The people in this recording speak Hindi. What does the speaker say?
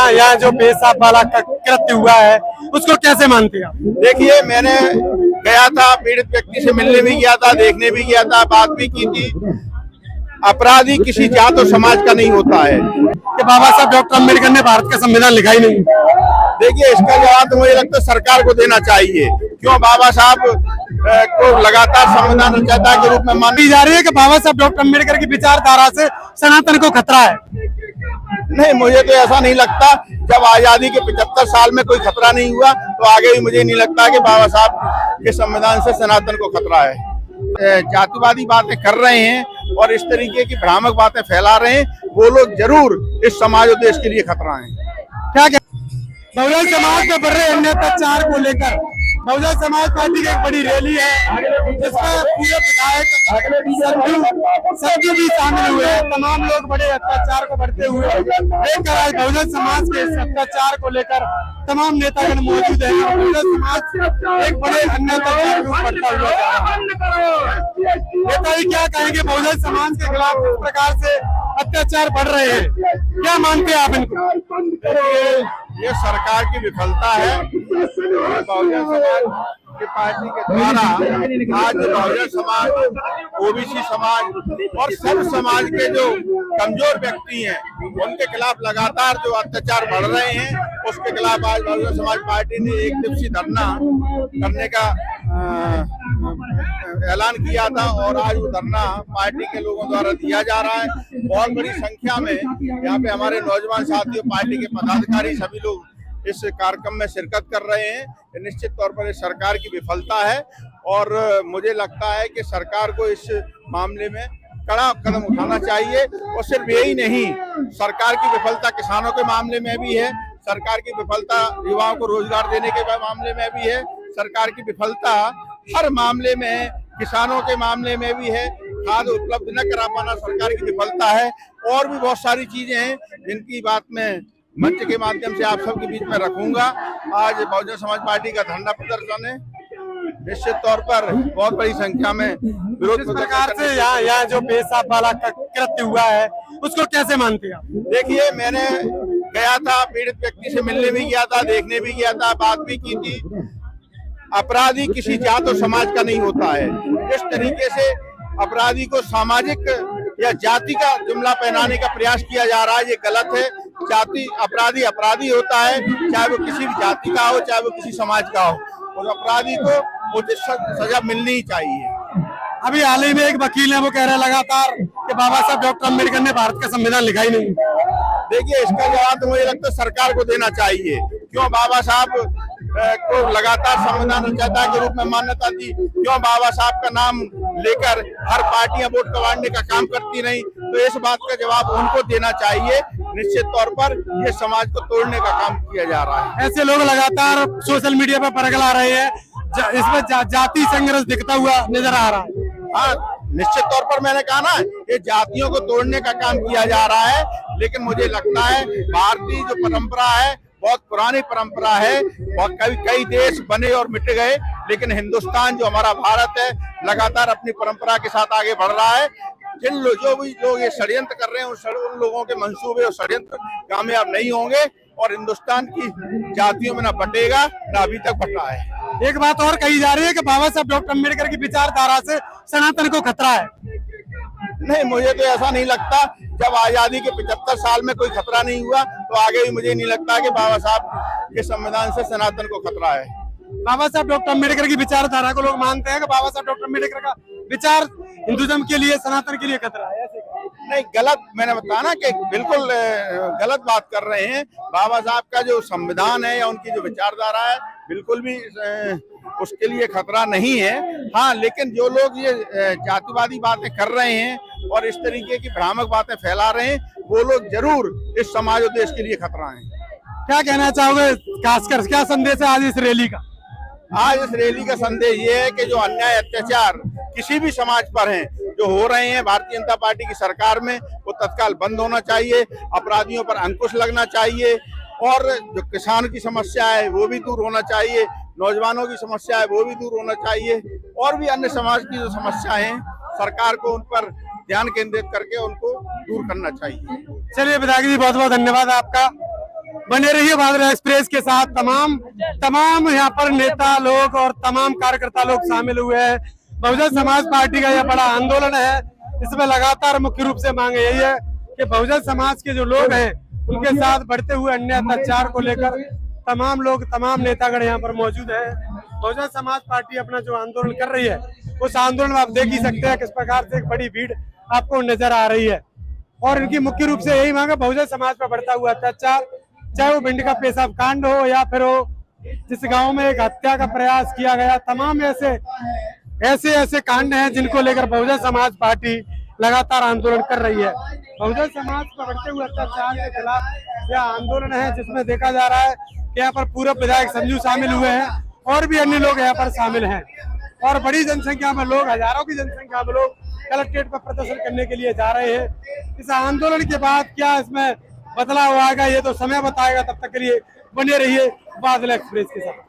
यहाँ जो पेशाब वाला कृत्य हुआ है उसको कैसे मानते हैं आप? देखिए, मैंने गया था, पीड़ित व्यक्ति से मिलने भी गया था, देखने भी गया था, बात भी की थी। अपराधी किसी जात और समाज का नहीं होता है कि बाबा साहब डॉक्टर अम्बेडकर ने भारत का संविधान लिखा ही नहीं। देखिए, इसका जवाब तो मुझे लगता है सरकार को देना चाहिए। क्यों बाबा साहब को लगातार संविधान रचयिता के रूप में मानी जा रही है कि बाबा साहब डॉक्टर अम्बेडकर की विचारधारा से सनातन को खतरा है? नहीं, मुझे तो ऐसा नहीं लगता। जब आजादी के 75 साल में कोई खतरा नहीं हुआ तो आगे भी मुझे नहीं लगता कि बाबा साहब के संविधान से सनातन को खतरा है। जातिवादी बातें कर रहे हैं और इस तरीके की भ्रामक बातें फैला रहे हैं, वो लोग जरूर इस समाज और देश के लिए खतरा है। क्या बहुजन समाज में बढ़ रहे अन्य अत्याचार को लेकर बहुजन समाज पार्टी की एक बड़ी रैली है जिसमें पूरे विधायक संजू भी शामिल हुए हैं। तमाम लोग बड़े अत्याचार को बढ़ते हुए लेकर आज बहुजन समाज के इस अत्याचार को लेकर तमाम नेतागण मौजूद है। बहुजन समाज एक बड़े अन्य अत्याचार को बढ़ता हुआ नेता जी क्या कहेंगे बहुजन समाज के खिलाफ किस प्रकार से अत्याचार बढ़ रहे हैं, क्या मानते हैं आप इनको? ये सरकार की विफलता है। बहुजन समाज की पार्टी के द्वारा आज बहुजन समाज, ओबीसी समाज और सब समाज के जो कमजोर व्यक्ति हैं उनके खिलाफ लगातार जो अत्याचार बढ़ रहे हैं, उसके खिलाफ आज बहुजन समाज पार्टी ने एक दिवसीय धरना करने का ऐलान किया था और आज वो धरना पार्टी के लोगों द्वारा दिया जा रहा है। बहुत बड़ी संख्या में यहाँ पे हमारे नौजवान साथियों, पार्टी के पदाधिकारी सभी लोग इस कार्यक्रम में शिरकत कर रहे हैं। निश्चित तौर पर इस सरकार की विफलता है और मुझे लगता है कि सरकार को इस मामले में कड़ा कदम उठाना चाहिए। और सिर्फ यही नहीं, सरकार की विफलता किसानों के मामले में भी है, सरकार की विफलता युवाओं को रोजगार देने के मामले में भी है, सरकार की विफलता हर मामले में है, किसानों के मामले में भी है, खाद उपलब्ध न करा पाना सरकार की विफलता है। और भी बहुत सारी चीजें हैं जिनकी बात मैं मंच के माध्यम से आप सबके बीच में रखूंगा। आज बहुजन समाज पार्टी का धरना प्रदर्शन है, निश्चित तौर पर बहुत बड़ी संख्या में विरोध प्रकार से यहाँ जो पेशाब वाला कृत्य हुआ है उसको कैसे मानते हैं? देखिए, मैंने गया था, पीड़ित व्यक्ति से मिलने भी गया था, देखने भी गया था, बात भी की थी। अपराधी किसी जात और समाज का नहीं होता है। इस तरीके से अपराधी को सामाजिक या जाति का जुमला पहनाने का प्रयास किया जा रहा है, ये गलत है। जाति अपराधी अपराधी होता है, चाहे वो किसी भी जाति का हो, चाहे वो किसी समाज का हो, और अपराधी को उचित सजा मिलनी ही चाहिए। अभी हाल ही में एक वकील है, वो कह रहे हैं लगातार कि बाबा साहब डॉक्टर अम्बेडकर ने भारत का संविधान लिखा ही नहीं। देखिए, इसका जवाब तो मुझे लगता है सरकार को देना चाहिए। क्यों बाबा साहब को लगातार संविधान रचयिता के रूप में मान्यता दी? क्यों बाबा साहब का नाम लेकर हर पार्टियां वोट कमाने का काम करती नहीं? तो इस बात का जवाब उनको देना चाहिए। निश्चित तौर पर ये समाज को तोड़ने का काम किया जा रहा है। ऐसे लोग लगातार सोशल मीडिया पर परगला रहे हैं, इसमें जाति संघर्ष दिखता हुआ नजर आ रहा है। हाँ, निश्चित तौर पर मैंने कहा ना, ये जातियों को तोड़ने का काम किया जा रहा है। लेकिन मुझे लगता है भारतीय जो परंपरा है बहुत पुरानी परंपरा है। बहुत कई देश बने और मिट गए, लेकिन हिंदुस्तान जो हमारा भारत है लगातार अपनी परंपरा के साथ आगे बढ़ रहा है। जो भी लोग ये षड्यंत्र कर रहे हैं उन लोगों के मंसूबे और षड्यंत्र कामयाब नहीं होंगे और हिंदुस्तान की जातियों में न बटेगा, न अभी तक बटा है। एक बात और कही जा रही है कि बाबा साहब डॉक्टर अम्बेडकर की विचारधारा से सनातन को खतरा है। नहीं, मुझे तो ऐसा नहीं लगता। जब आजादी के 75 साल में कोई खतरा नहीं हुआ तो आगे भी मुझे नहीं लगता कि बाबा साहब के संविधान से सनातन को खतरा है। बाबा साहब डॉक्टर अम्बेडकर की विचारधारा को लोग मानते हैं कि बाबा साहब डॉक्टर अम्बेडकर का विचार हिंदुइज्म के लिए, सनातन के लिए खतरा है। नहीं, गलत, मैंने बताया ना कि बिल्कुल गलत बात कर रहे हैं। बाबा साहब का जो संविधान है या उनकी जो विचारधारा है बिल्कुल भी उसके लिए खतरा नहीं है। हाँ, लेकिन जो लोग ये जातिवादी बातें कर रहे हैं और इस तरीके की भ्रामक बातें फैला रहे हैं, वो लोग जरूर इस समाज और देश के लिए खतरा है। क्या कहना चाहोगे, खासकर क्या संदेश है आज इस रैली का? आज इस रैली का संदेश ये है कि जो अन्याय अत्याचार किसी भी समाज पर हैं, जो हो रहे हैं भारतीय जनता पार्टी की सरकार में, वो तत्काल बंद होना चाहिए। अपराधियों पर अंकुश लगना चाहिए और जो किसान की समस्या है वो भी दूर होना चाहिए, नौजवानों की समस्या है वो भी दूर होना चाहिए, और भी अन्य समाज की जो समस्याएं हैं सरकार को उन पर ध्यान केंद्रित करके उनको दूर करना चाहिए। चलिए विधायक जी, बहुत बहुत धन्यवाद आपका। बने रहिए बादल एक्सप्रेस के साथ। तमाम यहाँ पर नेता लोग और तमाम कार्यकर्ता लोग शामिल हुए हैं। बहुजन समाज पार्टी का यह बड़ा आंदोलन है। इसमें लगातार मुख्य रूप से मांग यही है कि बहुजन समाज के जो लोग हैं उनके साथ बढ़ते हुए अन्य अत्याचार को लेकर तमाम लोग, तमाम नेतागण यहाँ पर मौजूद है। बहुजन समाज पार्टी अपना जो आंदोलन कर रही है उस आंदोलन में आप देख ही सकते हैं किस प्रकार से एक बड़ी भीड़ आपको नजर आ रही है। और इनकी मुख्य रूप से यही मांग है बहुजन समाज पर बढ़ता हुआ अत्याचार, चाहे वो भिंड का पेशाब कांड हो या फिर हो जिस गांव में एक हत्या का प्रयास किया गया, तमाम ऐसे कांड हैं जिनको लेकर बहुजन समाज पार्टी लगातार आंदोलन कर रही है। बहुजन समाज पर बढ़ते हुए अत्याचार के खिलाफ यह आंदोलन है जिसमें देखा जा रहा है कि यहाँ पर पूर्व विधायक संजू शामिल हुए हैं और भी अन्य लोग यहाँ पर शामिल हैं और बड़ी जनसंख्या में लोग, हजारों की जनसंख्या में लोग कलेक्ट्रेट पर प्रदर्शन करने के लिए जा रहे हैं। इस आंदोलन के बाद क्या इसमें बदलाव आएगा ये तो समय बताएगा। तब तक के लिए बने रहिए बादल एक्सप्रेस के साथ।